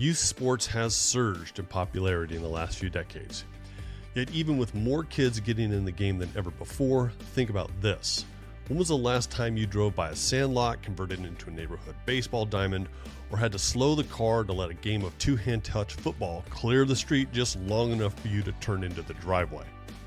Youth sports has surged in popularity in the last few decades. Yet even with more kids getting in the game than ever before, think about this. When was the last time you drove by a sandlot converted into a neighborhood baseball diamond, or had to slow the car to let a game of two-hand touch football clear the street just long enough for you to turn into the driveway?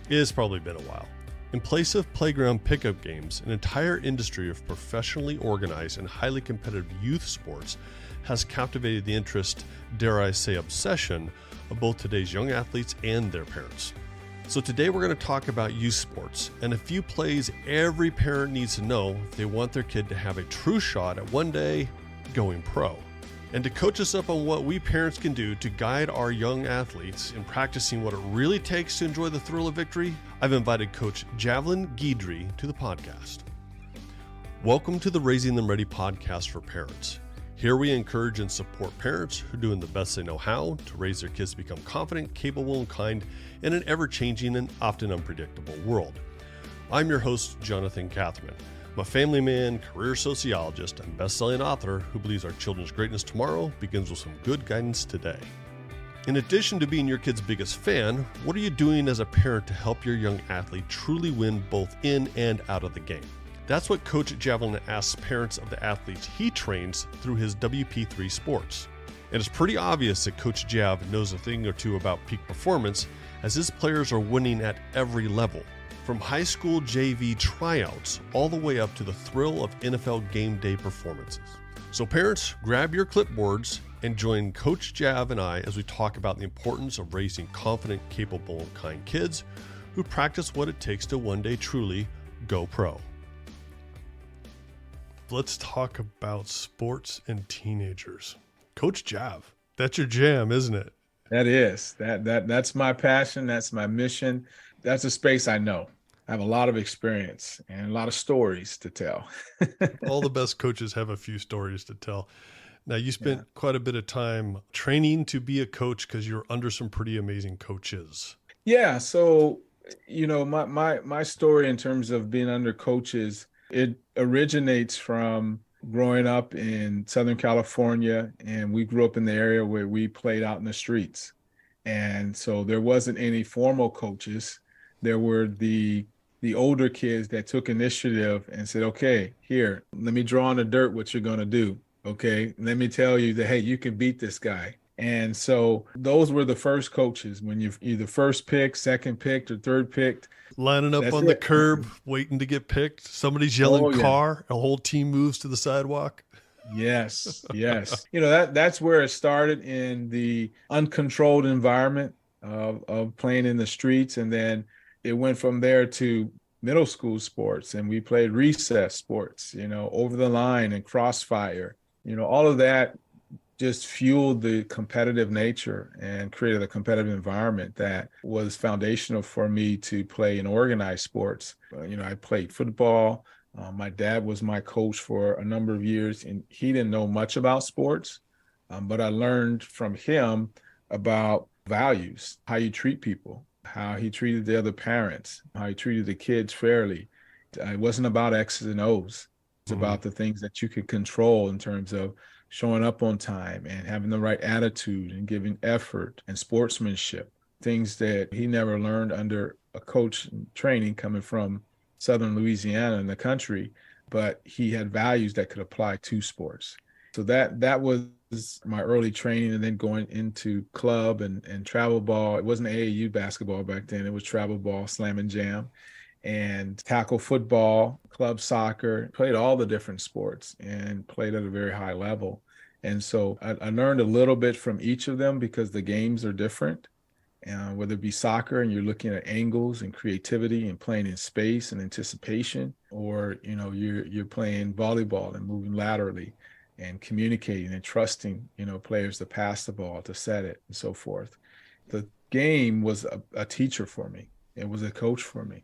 It's probably been a while. In place of playground pickup games, an entire industry of professionally organized and highly competitive youth sports has captivated the interest, dare I say obsession, of both today's young athletes and their parents. So today we're going to talk about youth sports and a few plays every parent needs to know if they want their kid to have a true shot at one day going pro. And to coach us up on what we parents can do to guide our young athletes in practicing what it really takes to enjoy the thrill of victory, I've invited Coach Javelin Guidry to the podcast. Welcome to the Raising Them Ready podcast for parents. Here we encourage and support parents who are doing the best they know how to raise their kids to become confident, capable, and kind in an ever-changing and often unpredictable world. I'm your host, Jonathan Catherman. I'm a family man, career sociologist, and best-selling author who believes our children's greatness tomorrow begins with some good guidance today. In addition to being your kid's biggest fan, what are you doing as a parent to help your young athlete truly win both in and out of the game? That's what Coach Javelin asks parents of the athletes he trains through his WP3 Sports. And it's pretty obvious that Coach Jav knows a thing or two about peak performance, as his players are winning at every level, from high school JV tryouts all the way up to the thrill of NFL game day performances. So parents, grab your clipboards and join Coach Jav and I as we talk about the importance of raising confident, capable, and kind kids who practice what it takes to one day truly go pro. Let's talk about sports and teenagers. Coach Jav, that's your jam, isn't it? That is. That's my passion. That's my mission. That's a space I know. I have a lot of experience and a lot of stories to tell. All the best coaches have a few stories to tell. Now, you spent quite a bit of time training to be a coach because you're under some pretty amazing coaches. Yeah. So, my story in terms of being under coaches, it originates from growing up in Southern California, and we grew up in the area where we played out in the streets. And so there wasn't any formal coaches. There were the older kids that took initiative and said, okay, here, let me draw on the dirt what you're going to do. Okay, let me tell you that, hey, you can beat this guy. And so those were the first coaches when you're either first picked, second picked, or third picked. Lining up on the curb, waiting to get picked. Somebody's yelling car, a whole team moves to the sidewalk. Yes. That's where it started, in the uncontrolled environment of playing in the streets. And then it went from there to middle school sports, and we played recess sports, over the line and crossfire. All of that just fueled the competitive nature and created a competitive environment that was foundational for me to play in organized sports. I played football. My dad was my coach for a number of years, and he didn't know much about sports, but I learned from him about values, how you treat people, how he treated the other parents, how he treated the kids fairly. It wasn't about X's and O's. It's about the things that you could control in terms of showing up on time and having the right attitude and giving effort and sportsmanship, things that he never learned under a coach in training coming from Southern Louisiana in the country, but he had values that could apply to sports. So that was my early training, and then going into club and travel ball. It wasn't AAU basketball back then. It was travel ball, slam and jam, and tackle football, club soccer, played all the different sports and played at a very high level. And so I learned a little bit from each of them because the games are different. Whether it be soccer and you're looking at angles and creativity and playing in space and anticipation, or, you're playing volleyball and moving laterally and communicating and trusting, players to pass the ball, to set it, and so forth. The game was a teacher for me. It was a coach for me.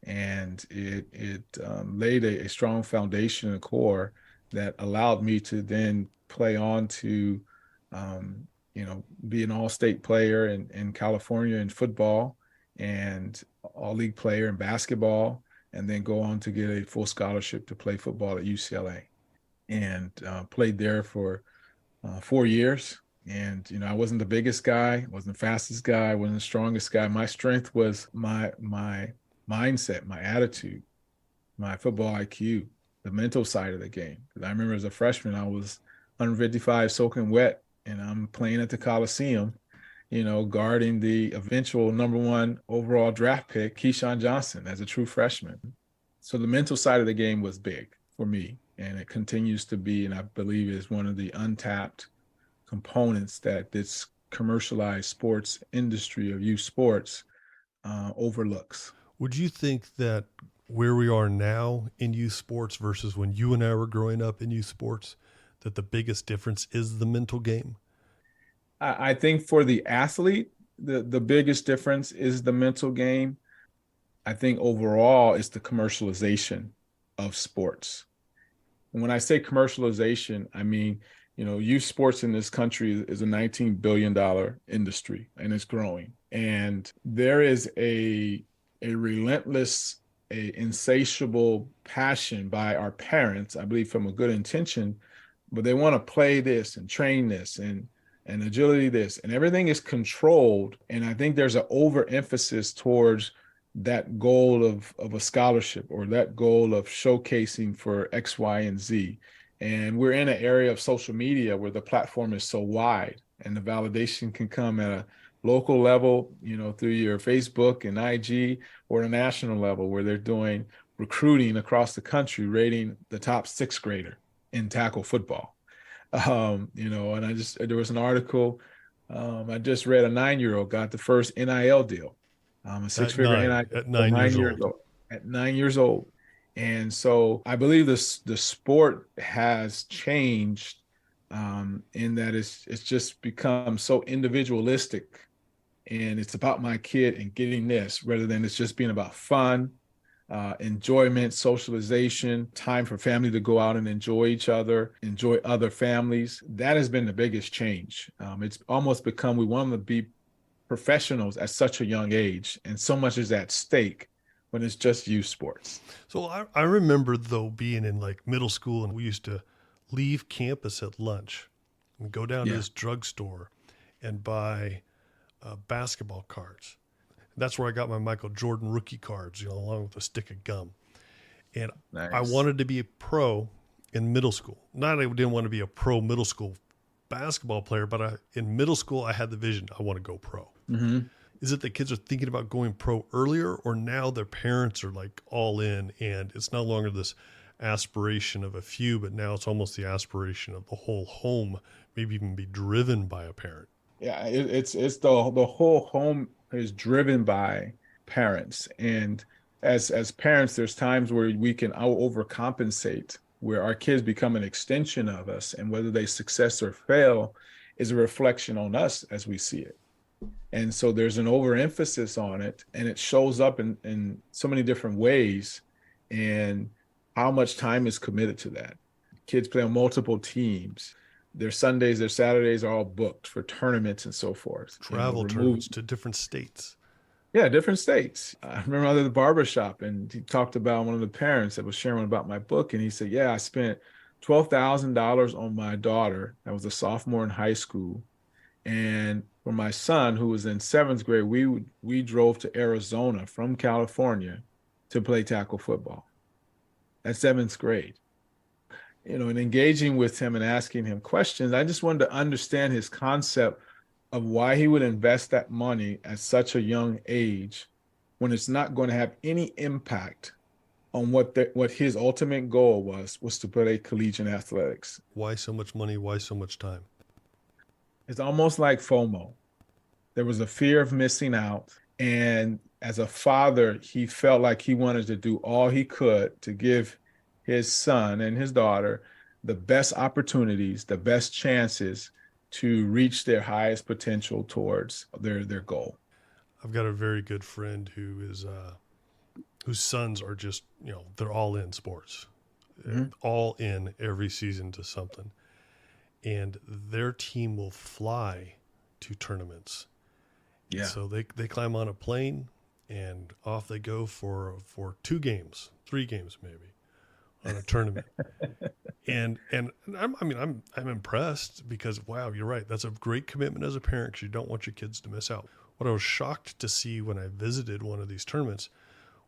And it laid a strong foundation and core that allowed me to then play on to, be an all-state player in California in football, and all-league player in basketball, and then go on to get a full scholarship to play football at UCLA. And played there for 4 years, And, I wasn't the biggest guy, wasn't the fastest guy, wasn't the strongest guy. My strength was my mindset, my attitude, my football IQ, the mental side of the game. Because I remember as a freshman, I was 155 soaking wet, and I'm playing at the Coliseum, guarding the eventual number one overall draft pick, Keyshawn Johnson, as a true freshman. So the mental side of the game was big for me, and it continues to be, and I believe is one of the untapped components that this commercialized sports industry of youth sports overlooks. Would you think that where we are now in youth sports versus when you and I were growing up in youth sports, that the biggest difference is the mental game? I think for the athlete, the biggest difference is the mental game. I think overall it's the commercialization of sports. And when I say commercialization, I mean, youth sports in this country is a $19 billion industry, and it's growing. And there is a relentless, insatiable passion by our parents, I believe from a good intention, but they want to play this and train this and agility this, and everything is controlled. And I think there's an overemphasis towards that goal of a scholarship or that goal of showcasing for X, Y, and Z. And we're in an area of social media where the platform is so wide, and the validation can come at a local level, through your Facebook and IG, or a national level where they're doing recruiting across the country, rating the top sixth grader in tackle football. And there was an article, I just read, a 9-year-old got the first NIL deal, a six-figure NIL at 9 years old. At 9 years old. And so I believe the sport has changed in that it's just become so individualistic, and it's about my kid and getting this rather than it's just being about fun, enjoyment, socialization, time for family to go out and enjoy each other, enjoy other families. That has been the biggest change. It's almost become, we want them to be professionals at such a young age, and so much is at stake when it's just youth sports. So I remember, though, being in like middle school, and we used to leave campus at lunch and go down to this drugstore and buy basketball cards. That's where I got my Michael Jordan rookie cards, along with a stick of gum. And Nice. I wanted to be a pro in middle school. Not I didn't want to be a pro middle school basketball player, but in middle school, I had the vision, I want to go pro. Mm-hmm. Is it that kids are thinking about going pro earlier, or now their parents are like all in, and it's no longer this aspiration of a few, but now it's almost the aspiration of the whole home, maybe even be driven by a parent? Yeah, it's the whole home is driven by parents. And as parents, there's times where we can overcompensate, where our kids become an extension of us, and whether they success or fail is a reflection on us as we see it. And so there's an overemphasis on it, and it shows up in so many different ways, and how much time is committed to that. Kids play on multiple teams. Their Sundays, their Saturdays are all booked for tournaments and so forth. Travel tournaments to different states. Yeah, different states. I remember I was at the barbershop, and he talked about one of the parents that was sharing about my book. And he said, yeah, I spent $12,000 on my daughter. That was a sophomore in high school. And for my son, who was in 7th grade, we drove to Arizona from California to play tackle football at 7th grade. And engaging with him and asking him questions, I just wanted to understand his concept of why he would invest that money at such a young age when it's not going to have any impact on what his ultimate goal was to play collegiate athletics. Why so much money? Why so much time? It's almost like FOMO. There was a fear of missing out. And as a father, he felt like he wanted to do all he could to give his son and his daughter the best opportunities, the best chances to reach their highest potential towards their goal. I've got a very good friend whose sons are just, they're all in sports, all in every season to something. And their team will fly to tournaments. Yeah. So they climb on a plane and off they go for 2 games, 3 games maybe. on a tournament. And I'm impressed because, wow, you're right. That's a great commitment as a parent because you don't want your kids to miss out. What I was shocked to see when I visited one of these tournaments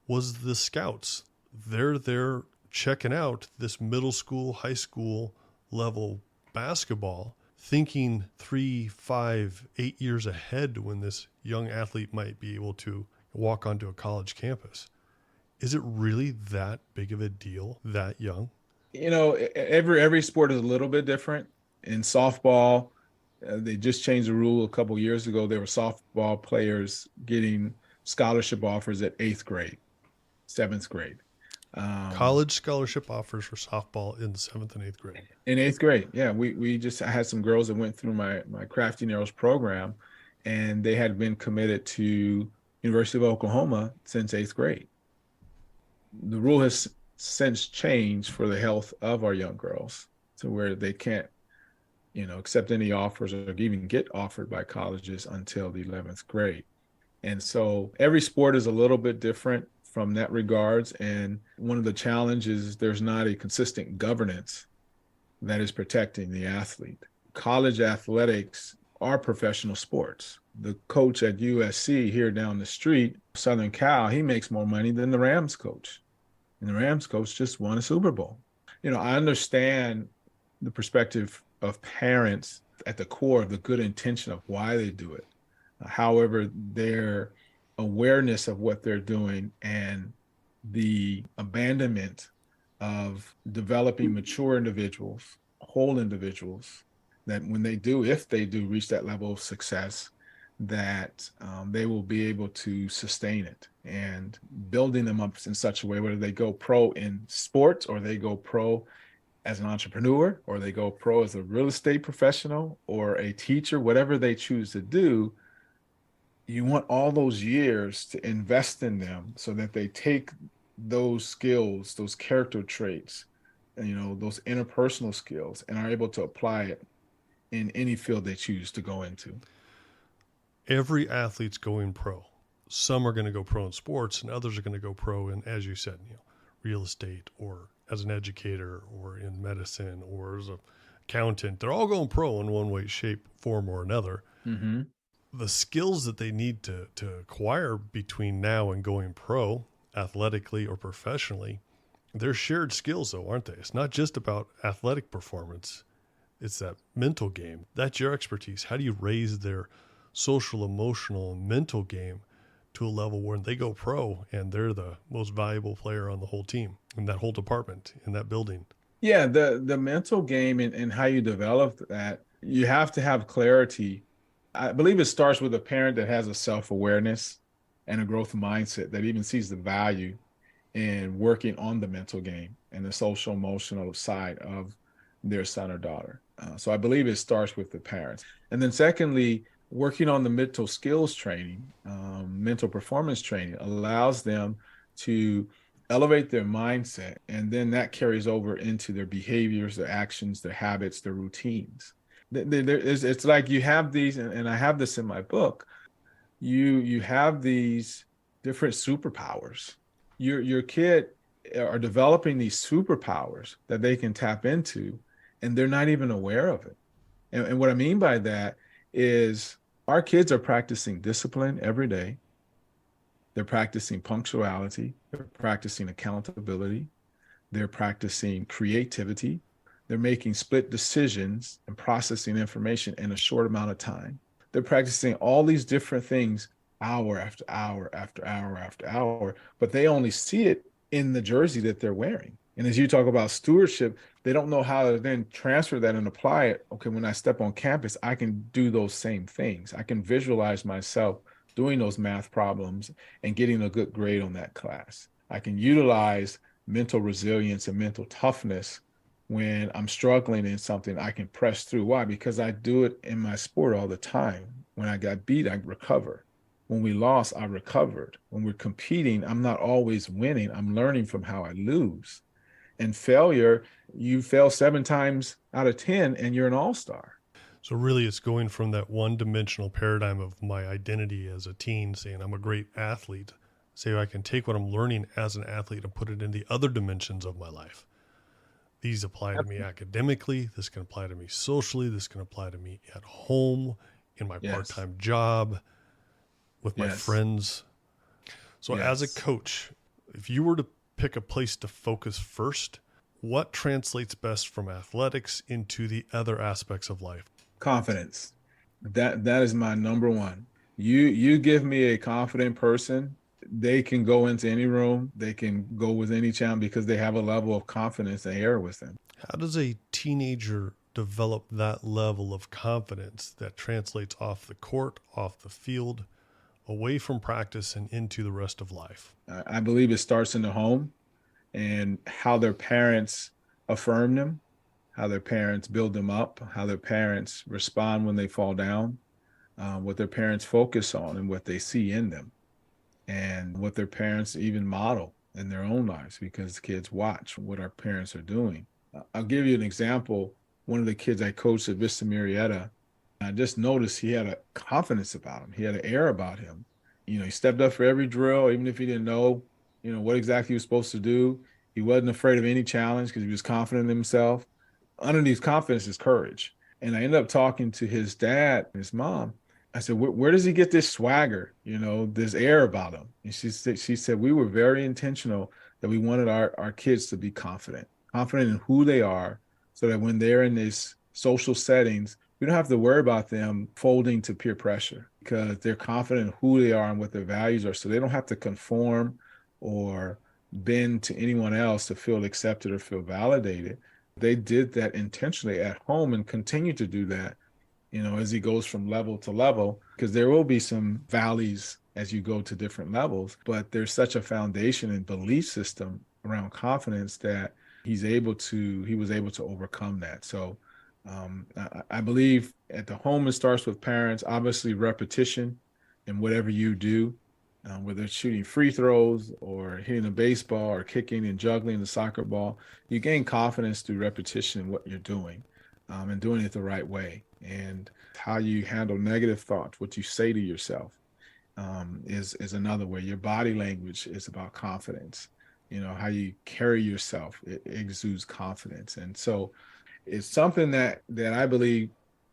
was the scouts. They're there checking out this middle school, high school level basketball, thinking 3, 5, 8 years ahead when this young athlete might be able to walk onto a college campus. Is it really that big of a deal that young? Every sport is a little bit different. In softball, they just changed the rule a couple of years ago. There were softball players getting scholarship offers at 8th grade, 7th grade. College scholarship offers for softball in 7th and 8th grade. In 8th grade, yeah. I had some girls that went through my Crafting Arrows program, and they had been committed to University of Oklahoma since 8th grade. The rule has since changed for the health of our young girls to where they can't, accept any offers or even get offered by colleges until the 11th grade. And so every sport is a little bit different from that regards. And one of the challenges is there's not a consistent governance that is protecting the athlete. College athletics are professional sports. The coach at USC here down the street, Southern Cal, he makes more money than the Rams coach. And the Rams coach just won a Super Bowl. I understand the perspective of parents at the core of the good intention of why they do it. However, their awareness of what they're doing and the abandonment of developing mature individuals, whole individuals, that when they do, if they do reach that level of success, that they will be able to sustain it, and building them up in such a way, whether they go pro in sports or they go pro as an entrepreneur or they go pro as a real estate professional or a teacher, whatever they choose to do, you want all those years to invest in them so that they take those skills, those character traits, and, those interpersonal skills, and are able to apply it in any field they choose to go into. Every athlete's going pro. Some are going to go pro in sports and others are going to go pro in, as you said, real estate or as an educator or in medicine or as an accountant. They're all going pro in one way, shape, form, or another. Mm-hmm. The skills that they need to acquire between now and going pro, athletically or professionally, they're shared skills though, aren't they? It's not just about athletic performance. It's that mental game. That's your expertise. How do you raise their social, emotional, and mental game to a level where they go pro and they're the most valuable player on the whole team, in that whole department, in that building? Yeah, the mental game and how you develop that, you have to have clarity. I believe it starts with a parent that has a self-awareness and a growth mindset that even sees the value in working on the mental game and the social emotional side of their son or daughter. So I believe it starts with the parents. And then secondly, working on the mental skills training, mental performance training allows them to elevate their mindset. And then that carries over into their behaviors, their actions, their habits, their routines. It's like you have these, and I have this in my book, you have these different superpowers. Your kid are developing these superpowers that they can tap into, and they're not even aware of it. And what I mean by that is our kids are practicing discipline every day. They're practicing punctuality. They're practicing accountability. They're practicing creativity. They're making split decisions and processing information in a short amount of time. They're practicing all these different things hour after hour after hour after hour, but they only see it in the jersey that they're wearing. And as you talk about stewardship, they don't know how to then transfer that and apply it. Okay, when I step on campus, I can do those same things. I can visualize myself doing those math problems and getting a good grade on that class. I can utilize mental resilience and mental toughness when I'm struggling in something. I can press through. Why? Because I do it in my sport all the time. When I got beat, I recover. When we lost, I recovered. When we're competing, I'm not always winning. I'm learning from how I lose. And failure, you fail 7 times out of 10 and you're an all-star. So really it's going from that one-dimensional paradigm of my identity as a teen, saying I'm a great athlete, say I can take what I'm learning as an athlete and put it in the other dimensions of my life. These apply to me academically. This can apply to me socially. This can apply to me at home, in my Yes. part-time job, with my Yes. friends. So as a Yes. coach, if you were to pick a place to focus first, what translates best from athletics into the other aspects of life? Confidence. That is my number one. You give me a confident person, they can go into any room, they can go with any challenge because they have a level of confidence and air with them. How does a teenager develop that level of confidence that translates off the court, off the field, away from practice and into the rest of life? I believe it starts in the home and how their parents affirm them, how their parents build them up, how their parents respond when they fall down, what their parents focus on and what they see in them, and what their parents even model in their own lives because kids watch what our parents are doing. I'll give you an example. One of the kids I coached at Vista Marietta, I just noticed he had a confidence about him. He had an air about him. He stepped up for every drill, even if he didn't know, what exactly he was supposed to do. He wasn't afraid of any challenge because he was confident in himself. Underneath confidence is courage. And I ended up talking to his dad and his mom. I said, where does he get this swagger, this air about him? And she said, we were very intentional that we wanted our kids to be confident in who they are, so that when they're in these social settings, we don't have to worry about them folding to peer pressure because they're confident in who they are and what their values are. So they don't have to conform or bend to anyone else to feel accepted or feel validated. They did that intentionally at home and continue to do that, as he goes from level to level, because there will be some valleys as you go to different levels, but there's such a foundation and belief system around confidence that he was able to overcome that. So I believe at the home, it starts with parents, obviously repetition in whatever you do, whether it's shooting free throws or hitting a baseball or kicking and juggling the soccer ball. You gain confidence through repetition in what you're doing, and doing it the right way. And how you handle negative thoughts, what you say to yourself, is another way. Your body language is about confidence. How you carry yourself, it exudes confidence. And so it's something that I believe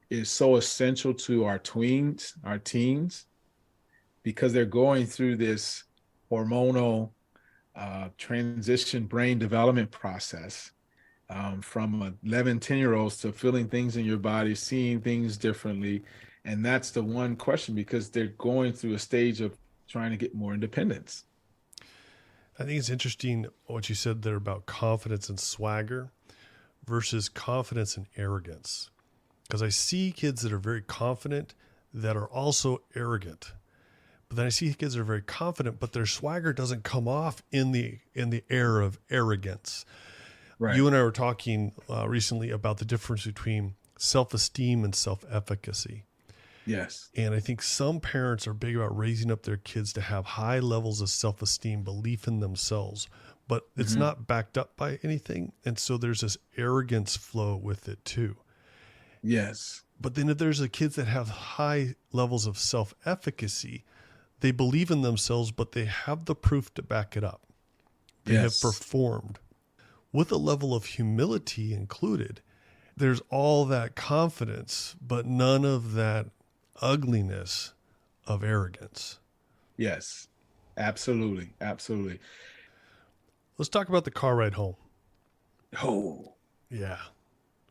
is so essential to our teens, because they're going through this hormonal transition brain development process, from 11, 10-year-olds to feeling things in your body, seeing things differently. And that's the one question, because they're going through a stage of trying to get more independence. I think it's interesting what you said there about confidence and swagger versus confidence and arrogance. Because I see kids that are very confident that are also arrogant. But then I see kids that are very confident, but their swagger doesn't come off in the air of arrogance. Right. You and I were talking recently about the difference between self-esteem and self-efficacy. Yes. And I think some parents are big about raising up their kids to have high levels of self-esteem, belief in themselves, but it's not backed up by anything. And so there's this arrogance flow with it too. Yes. But then if there's the kids that have high levels of self-efficacy, they believe in themselves, but they have the proof to back it up. They have performed. With a level of humility included, there's all that confidence, but none of that ugliness of arrogance. Yes, absolutely. Absolutely. Let's talk about the car ride home. Oh, Yeah.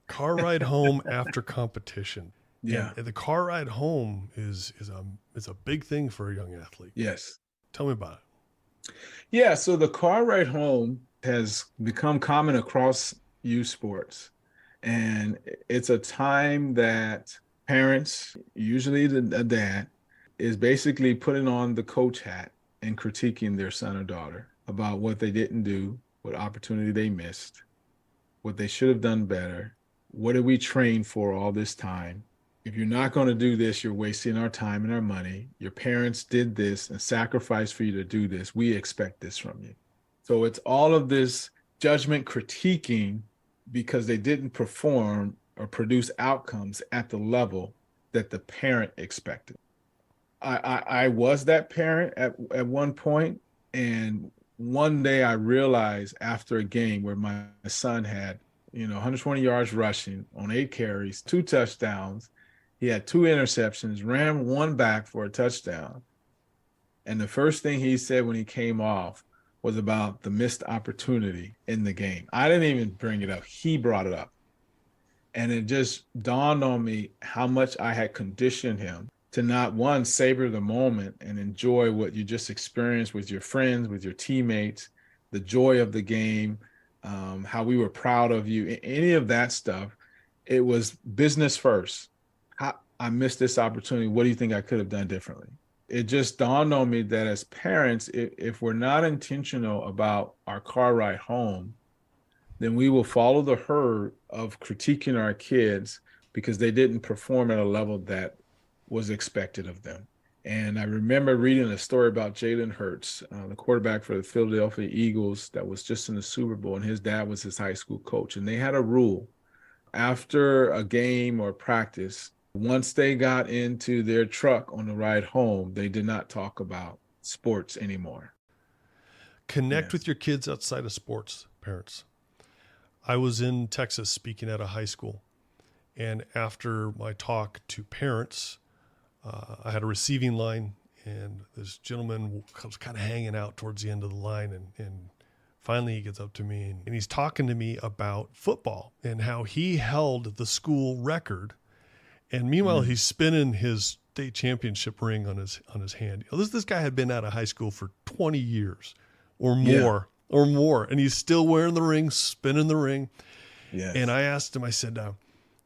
Car ride home after competition. yeah. And the car ride home is a big thing for a young athlete. Yes. Tell me about it. Yeah. So the car ride home has become common across youth sports. And it's a time that parents, usually a dad, is basically putting on the coach hat and critiquing their son or daughter about what they didn't do, what opportunity they missed, what they should have done better. What did we train for all this time? If you're not going to do this, you're wasting our time and our money. Your parents did this and sacrificed for you to do this. We expect this from you. So it's all of this judgment critiquing because they didn't perform or produce outcomes at the level that the parent expected. I was that parent at one point, and one day I realized after a game where my son had 120 yards rushing on 8 carries, 2 touchdowns. He had 2 interceptions, ran 1 back for a touchdown. And the first thing he said when he came off was about the missed opportunity in the game. I didn't even bring it up. He brought it up. And it just dawned on me how much I had conditioned him to not, one, savor the moment and enjoy what you just experienced with your friends, with your teammates, the joy of the game, how we were proud of you, any of that stuff. It was business first. I missed this opportunity. What do you think I could have done differently? It just dawned on me that as parents, if we're not intentional about our car ride home, then we will follow the herd of critiquing our kids because they didn't perform at a level that was expected of them. And I remember reading a story about Jalen Hurts, the quarterback for the Philadelphia Eagles that was just in the Super Bowl, and his dad was his high school coach. And they had a rule after a game or practice, once they got into their truck on the ride home, they did not talk about sports anymore. Connect with your kids outside of sports, parents. I was in Texas speaking at a high school, and after my talk to parents, I had a receiving line, and this gentleman was kind of hanging out towards the end of the line, and finally he gets up to me, and he's talking to me about football and how he held the school record, and meanwhile he's spinning his state championship ring on his hand. This guy had been out of high school for 20 years or more. Or more, and he's still wearing the ring, spinning the ring. Yes. And I asked him, I said,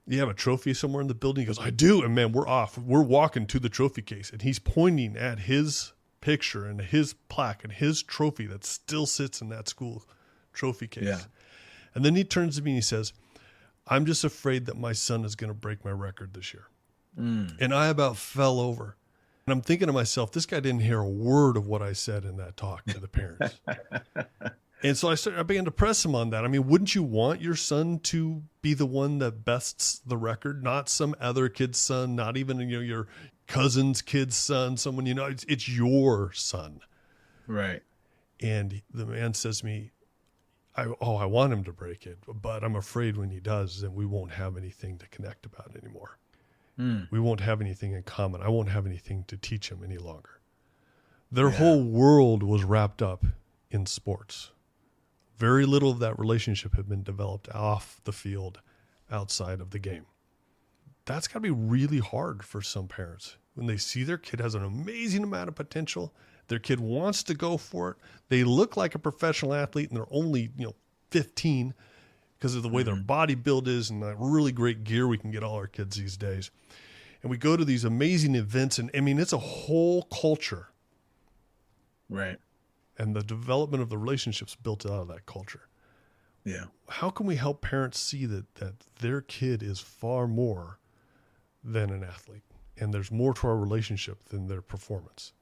you have a trophy somewhere in the building? He goes, I do. And man, we're off. We're walking to the trophy case, and he's pointing at his picture and his plaque and his trophy that still sits in that school trophy case. Yeah. And then he turns to me and he says, I'm just afraid that my son is going to break my record this year. And I about fell over. And I'm thinking to myself, this guy didn't hear a word of what I said in that talk to the parents. And so I began to press him on that. I mean, wouldn't you want your son to be the one that bests the record, not some other kid's son, not even your cousin's kid's son, someone it's your son. Right. And the man says to me, I want him to break it, but I'm afraid when he does, then we won't have anything to connect about anymore. We won't have anything in common. I won't have anything to teach him any longer. Their whole world was wrapped up in sports. Very little of that relationship had been developed off the field, outside of the game. That's got to be really hard for some parents when they see their kid has an amazing amount of potential. Their kid wants to go for it. They look like a professional athlete, and they're only 15 because of the way their body build is and that really great gear we can get all our kids these days. And we go to these amazing events, and I mean, it's a whole culture. Right. And the development of the relationships built out of that culture. Yeah. How can we help parents see that their kid is far more than an athlete, and there's more to our relationship than their performance?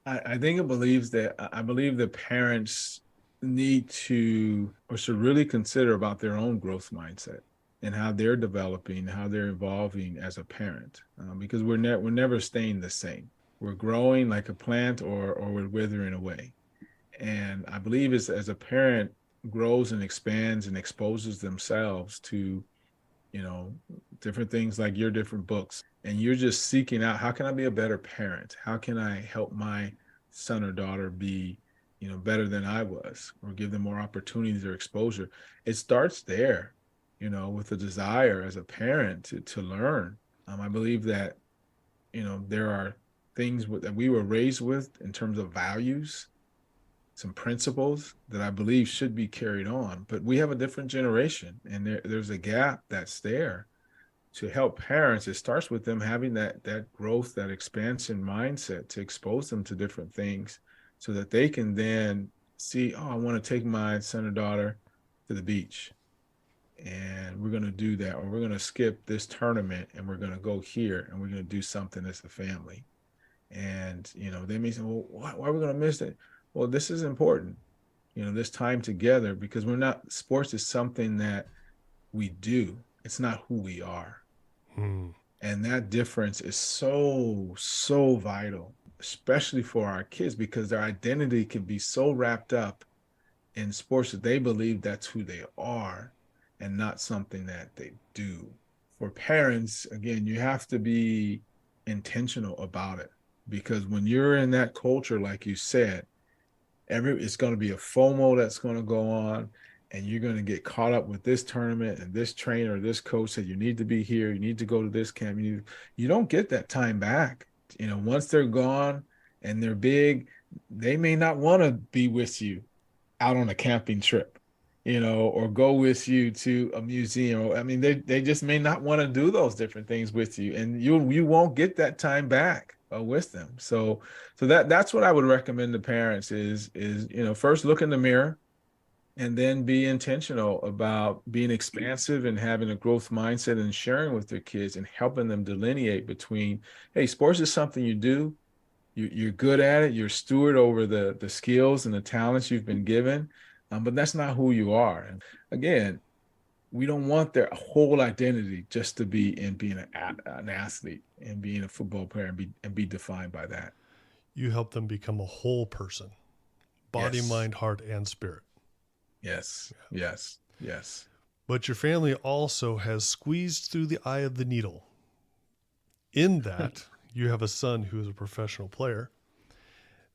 I think I believe that parents need to or should really consider about their own growth mindset and how they're developing, how they're evolving as a parent, because we're never staying the same. We're growing like a plant, or we're withering away. And I believe as a parent grows and expands and exposes themselves to, different things like your different books, and you're just seeking out, how can I be a better parent? How can I help my son or daughter be, better than I was, or give them more opportunities or exposure? It starts there, with a desire as a parent to learn. I believe that, there are things that we were raised with in terms of values, some principles that I believe should be carried on, but we have a different generation, and there's a gap that's there. To help parents, it starts with them having that growth, that expansion mindset to expose them to different things so that they can then see, I want to take my son or daughter to the beach, and we're going to do that, or we're going to skip this tournament and we're going to go here and we're going to do something as a family. And, they may say, well, why are we going to miss it? Well, this is important, this time together, because sports is something that we do. It's not who we are. And that difference is so, so vital, especially for our kids, because their identity can be so wrapped up in sports that they believe that's who they are. and not something that they do. For parents, again, you have to be intentional about it, because when you're in that culture, like you said, it's going to be a FOMO that's going to go on, and you're going to get caught up with this tournament and this trainer, this coach said you need to be here, you need to go to this camp. You don't get that time back. Once they're gone and they're big, they may not want to be with you out on a camping trip, or go with you to a museum. I mean, they just may not want to do those different things with you, and you won't get that time back with them. So that's what I would recommend to parents is first look in the mirror, and then be intentional about being expansive and having a growth mindset and sharing with their kids and helping them delineate between, hey, sports is something you do. You're good at it. You're a steward over the skills and the talents you've been given, but that's not who you are. And again, we don't want their whole identity just to be in being an athlete and being a football player and be defined by that. You help them become a whole person, body, Yes. mind, heart, and spirit. Yes, yes, yes. But your family also has squeezed through the eye of the needle. In that, you have a son who is a professional player.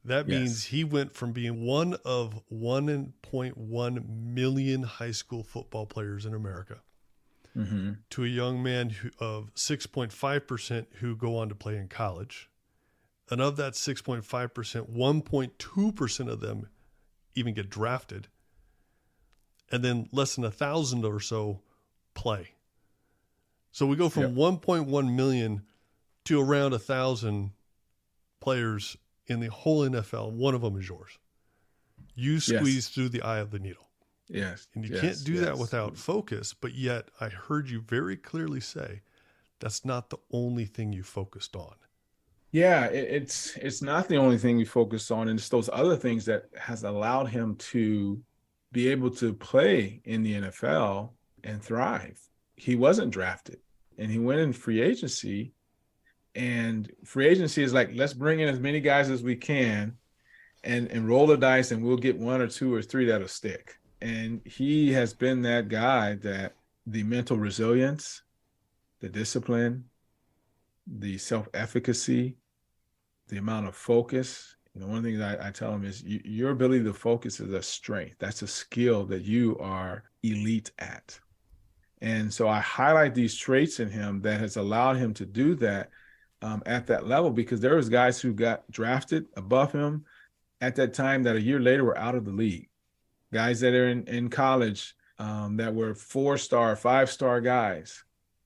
That means he went from being one of 1.1 million high school football players in America to a young man of 6.5% who go on to play in college. And of that 6.5%, 1.2% of them even get drafted. And then less than 1,000 or so play. So we go from 1.1 million to around 1,000 players in the whole NFL. One of them is yours. You squeeze through the eye of the needle. Yes. And you can't do that without focus, but yet I heard you very clearly say that's not the only thing you focused on. Yeah, it's not the only thing we focus on, and it's those other things that has allowed him to be able to play in the NFL and thrive. He wasn't drafted, and he went in free agency, and free agency is like, let's bring in as many guys as we can and roll the dice, and we'll get one or two or three that'll stick. And he has been that guy, that the mental resilience, the discipline, the self-efficacy, the amount of focus. One of the things I tell him is your ability to focus is a strength. That's a skill that you are elite at. And so I highlight these traits in him that has allowed him to do that at that level, because there was guys who got drafted above him at that time that a year later were out of the league. Guys that are in college that were 4-star, 5-star guys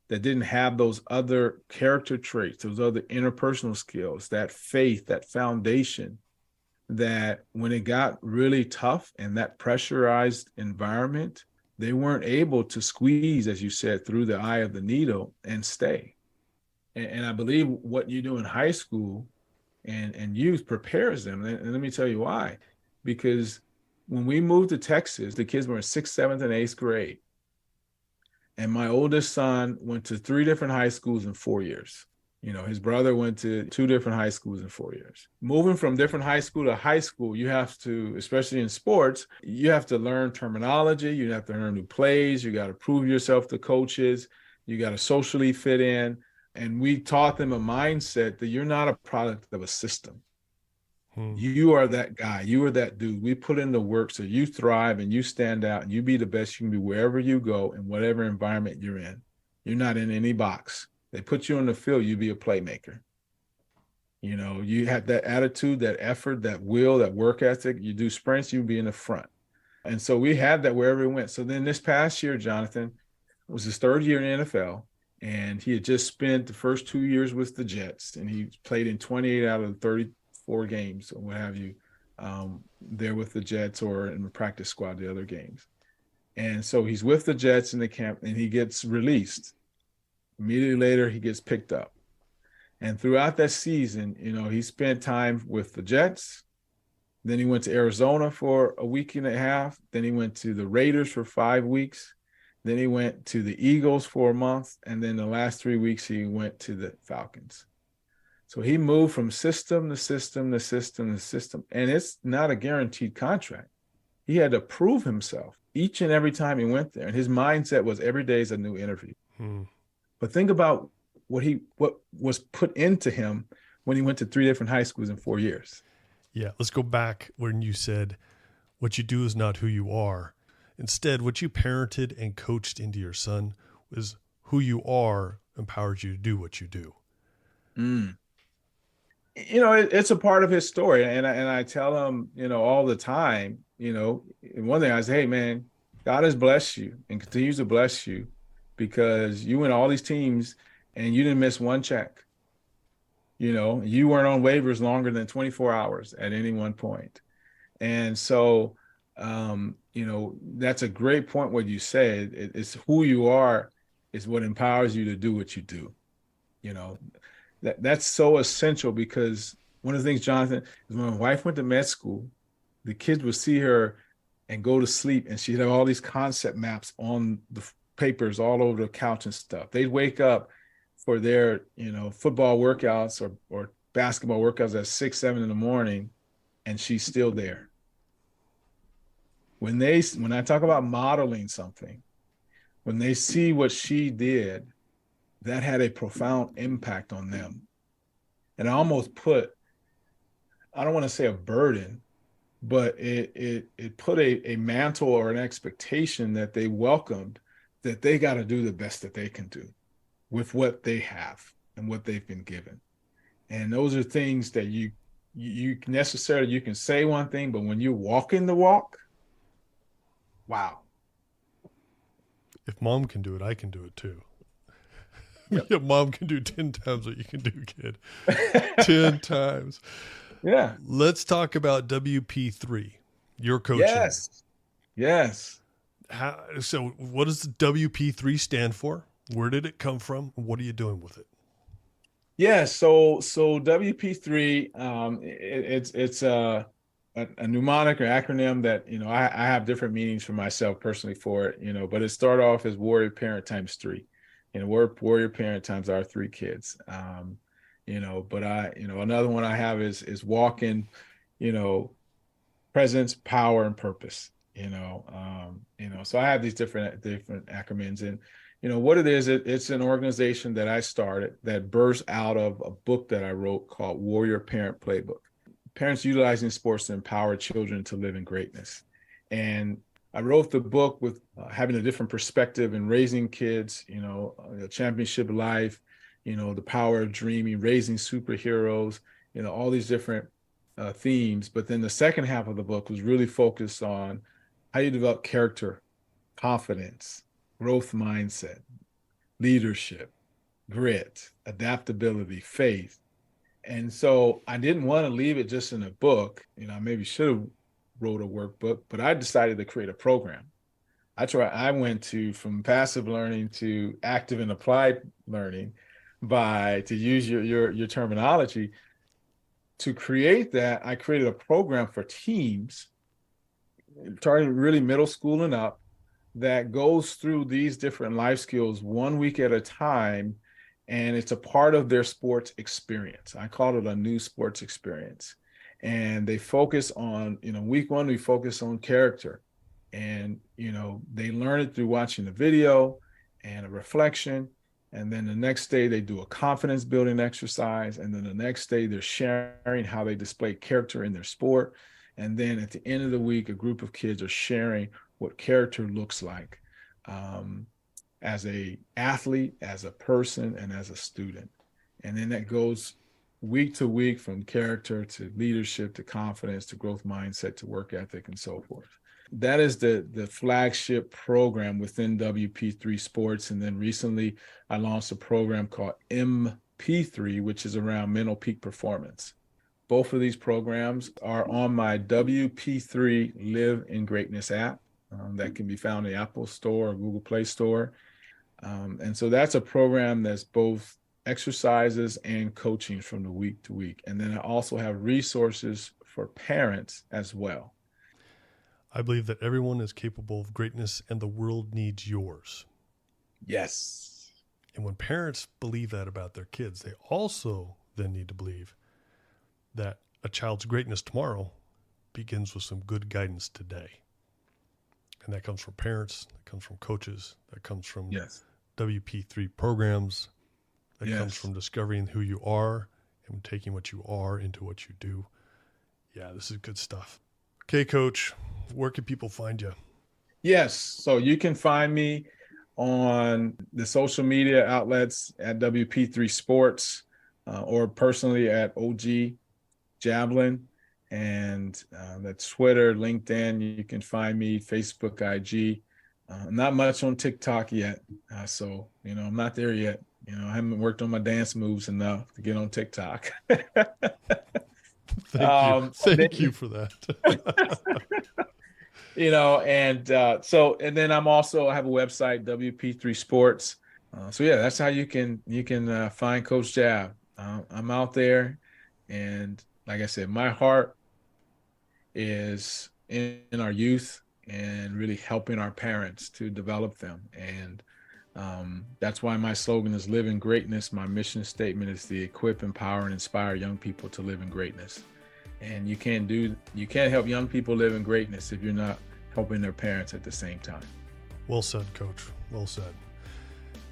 that didn't have those other character traits, those other interpersonal skills, that faith, that foundation, that when it got really tough in that pressurized environment, they weren't able to squeeze, as you said, through the eye of the needle and stay. And I believe what you do in high school and youth prepares them. And let me tell you why. Because when we moved to Texas, the kids were in 6th, 7th, and 8th grade. And my oldest son went to 3 different high schools in 4 years. His brother went to 2 different high schools in 4 years. Moving from different high school to high school, you have to, especially in sports, you have to learn terminology. You have to learn new plays. You got to prove yourself to coaches. You got to socially fit in. And we taught them a mindset that you're not a product of a system. You are that guy. You are that dude. We put in the work so you thrive and you stand out and you be the best you can be wherever you go in whatever environment you're in. You're not in any box. They put you on the field, you be a playmaker. You have that attitude, that effort, that will, that work ethic. You do sprints, you be in the front. And so we had that wherever we went. So then this past year, Jonathan, was his 3rd year in the NFL. And he had just spent the first 2 years with the Jets. And he played in 28 out of the 34 games or what have you, there with the Jets or in the practice squad, the other games. And so he's with the Jets in the camp and he gets released. Immediately later, he gets picked up. And throughout that season, he spent time with the Jets. Then he went to Arizona for a week and a half. Then he went to the Raiders for 5 weeks. Then he went to the Eagles for a month. And then the last 3 weeks, he went to the Falcons. So he moved from system to system to system to system. And it's not a guaranteed contract. He had to prove himself. each and every time he went there. And his mindset was every day is a new interview. Hmm. But think about what was put into him when he went to 3 different high schools in 4 years. Yeah, let's go back when you said, what you do is not who you are. Instead, what you parented and coached into your son is who you are, empowers you to do what you do. Mm. It's a part of his story, and I tell him, all the time, and one thing I say, hey man, God has blessed you and continues to bless you because you win all these teams and you didn't miss one check. You weren't on waivers longer than 24 hours at any one point. And so, that's a great point. What you said, it's who you are is what empowers you to do what you do. You know, that's so essential because one of the things, Jonathan, is when my wife went to med school, the kids would see her and go to sleep, and she'd have all these concept maps on the papers all over the couch and stuff. They'd wake up for their, football workouts or basketball workouts at 6, 7 in the morning, and she's still there. When I talk about modeling something, when they see what she did, that had a profound impact on them. And I almost I don't want to say a burden, but it put a mantle or an expectation that they welcomed, that they got to do the best that they can do with what they have and what they've been given. And those are things that you necessarily, you can say one thing, but when you're walking the walk, wow. If mom can do it, I can do it too. Yep. Yeah, mom can do 10 times what you can do, kid. 10 times. Yeah. Let's talk about WP3, your coaching. Yes. So what does the WP3 stand for? Where did it come from? What are you doing with it? Yeah. So WP3, it's a mnemonic or acronym that, I have different meanings for myself personally for it, but it started off as warrior parent times 3. Warrior parent times our 3 kids. But another one I have is walking, presence, power, and purpose. So I have these different acronyms, and what it is. It's an organization that I started that burst out of a book that I wrote called Warrior Parent Playbook. Parents utilizing sports to empower children to live in greatness. And I wrote the book with having a different perspective in raising kids, a championship life, the power of dreaming, raising superheroes, all these different themes. But then the second half of the book was really focused on how you develop character, confidence, growth mindset, leadership, grit, adaptability, faith. And so I didn't want to leave it just in a book. I maybe should have wrote a workbook, but I decided to create a program. I went from passive learning to active and applied learning, to use your terminology. To create that, I created a program for teams, targeting really middle school and up, that goes through these different life skills 1 week at a time, and it's a part of their sports experience. I call it a new sports experience. And they focus on, week 1, we focus on character. And, they learn it through watching the video and a reflection. And then the next day they do a confidence building exercise. And then the next day they're sharing how they display character in their sport. And then at the end of the week, a group of kids are sharing what character looks like as a athlete, as a person, and as a student. And then that goes week to week, from character to leadership to confidence to growth mindset to work ethic and so forth. That is the flagship program within WP3 Sports. And then recently I launched a program called MP3, which is around mental peak performance. Both of these programs are on my WP3 Live in Greatness app that can be found in the Apple Store or Google Play Store. And so that's a program that's both exercises and coaching from the week to week. And then I also have resources for parents as well. I believe that everyone is capable of greatness and the world needs yours. Yes. And when parents believe that about their kids, they also then need to believe that a child's greatness tomorrow begins with some good guidance today. And that comes from parents, that comes from coaches, that comes from Yes. WP3 programs, that Yes. comes from discovering who you are and taking what you are into what you do. Yeah, this is good stuff. Okay, Coach, where can people find you? Yes. So you can find me on the social media outlets at WP3 Sports or personally at OG Javelin. And that's Twitter, LinkedIn. You can find me, Facebook, IG. Not much on TikTok yet. So, I'm not there yet. I haven't worked on my dance moves enough to get on TikTok. Thank you. Thank you for that. And then I have a website, WP3 Sports. So yeah, that's how you can find Coach Jav. I'm out there, and like I said, my heart is in our youth and really helping our parents to develop them. And that's why my slogan is live in greatness. My mission statement is to equip, empower, and inspire young people to live in greatness. And you can't help young people live in greatness if you're not helping their parents at the same time. Well said, Coach. Well said.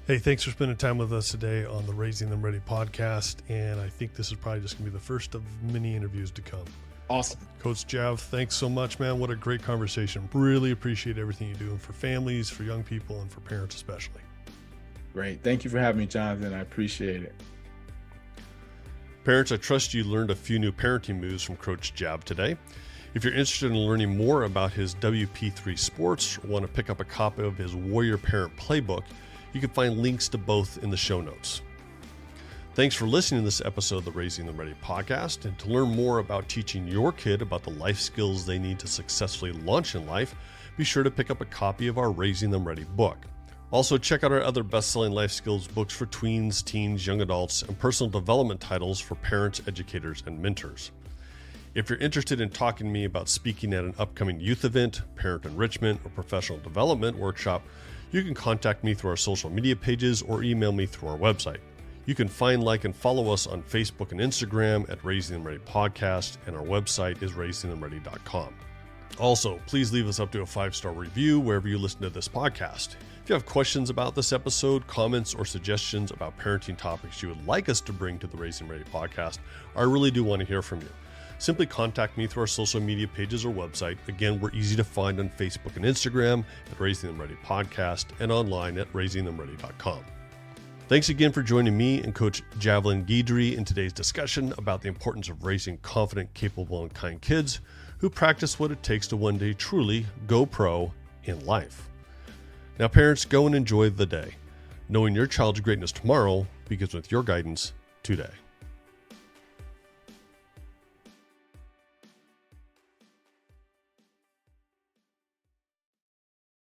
Hey, thanks for spending time with us today on the Raising Them Ready podcast. And I think this is probably just going to be the first of many interviews to come. Awesome. Coach Jav, thanks so much, man. What a great conversation. Really appreciate everything you're doing for families, for young people, and for parents especially. Great. Thank you for having me, Jonathan. I appreciate it. Parents, I trust you learned a few new parenting moves from Coach Jav today. If you're interested in learning more about his WP3 Sports or want to pick up a copy of his Warrior Parent Playbook, you can find links to both in the show notes. Thanks for listening to this episode of the Raising Them Ready podcast. And to learn more about teaching your kid about the life skills they need to successfully launch in life, be sure to pick up a copy of our Raising Them Ready book. Also, check out our other best-selling life skills books for tweens, teens, young adults, and personal development titles for parents, educators, and mentors. If you're interested in talking to me about speaking at an upcoming youth event, parent enrichment, or professional development workshop, you can contact me through our social media pages or email me through our website. You can find, like, and follow us on Facebook and Instagram at Raising Them Ready Podcast, and our website is raisingthemready.com. Also, please leave us up to a 5-star review wherever you listen to this podcast. If you have questions about this episode, comments, or suggestions about parenting topics you would like us to bring to the Raising Ready podcast, I really do want to hear from you. Simply contact me through our social media pages or website. Again, we're easy to find on Facebook and Instagram at Raising Them Ready Podcast and online at raisingthemready.com. Thanks again for joining me and Coach Javelin Guidry in today's discussion about the importance of raising confident, capable, and kind kids who practice what it takes to one day truly go pro in life. Now, parents, go and enjoy the day, knowing your child's greatness tomorrow begins with your guidance today.